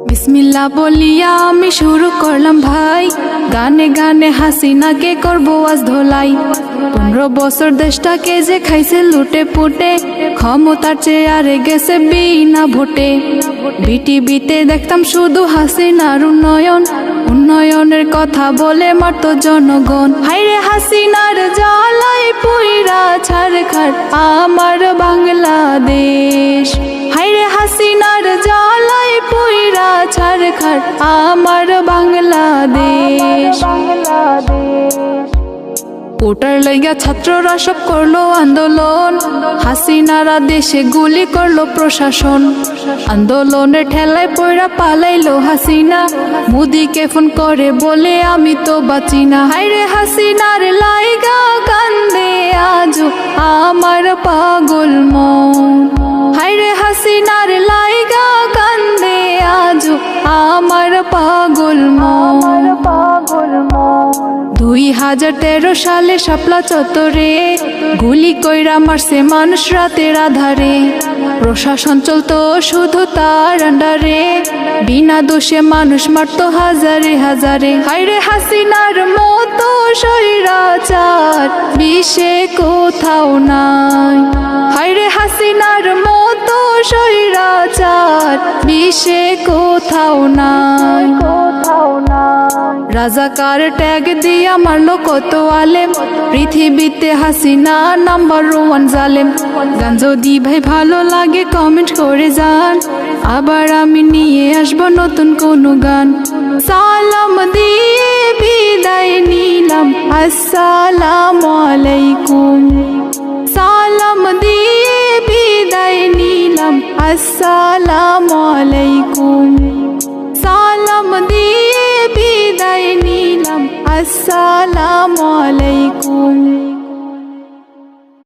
বিসমিল্লাহ বলিয়া আমি শুরু করলাম ভাই, গানে গানে হাসিনাকে করবো আজ ধোলাই। 15 বছর দেশটাকে যে খাইছে লুটে পুটে, ক্ষমতার চেয়ারে গেছে বিনা ভোটে। বিটিভিতে দেখতাম শুধু হাসিনার উন্নয়ন, উন্নয়নের কথা বলে মারত জনগণ। হাইরে হাসিনার জ্বালাই পুইরা ছারখার আমার বাংলাদেশ। হাইরে হাসিনার জ্বালাই পুইরা ছারখার আমার বাংলাদেশ। ওটার লইগা ছাত্ররা সব করলো আন্দোলন, হাসিনারা দেশে গুলি করলো প্রশাসন। আন্দোলনের ঠেলায় পয়রা পালাইলো হাসিনা, মোদিকে ফোন করে বলে আমি তো বাঁচি না। হাইরে হাসিনার লাইগা কান্দে আজও আমার পাগল মন। হাইরে হাসিনার লাইগা কান্দে আজও আমার পাগল মন। 2013 সালে শাপলা চত্বরে গুলি কইরা মারছে মানুষ রাতের আধারে। প্রশাসন চলতো শুধু তার আন্ডারে, বিনা দোষে মানুষ মারতো হাজারে হাজারে। হাইরে হাসিনার মতো স্বৈরাচার বিশ্বে কোথাও নাই। হাইরে হাসিনার মতো স্বৈরাচার বিশ্বে কোথাও নাই। রাজাকার ট্যাগ দিয়া মারলো কত আলেম, পৃথিবীতে হাসিনা নাম্বার 1 জালেম। গান যদি ভাই ভালো লাগে কমেন্ট করে যান, আবার আমি নিয়ে আসবো নতুন কোনো গান। সালাম দিয়ে বিদায় নিলাম, আসসালামু আলাইকুম। সালাম দিয়ে বিদায় নিলাম, আসসালামু আলাইকুম। সালাম দিয়ে বিদায় নিলাম, আসসালামু আলাইকুম।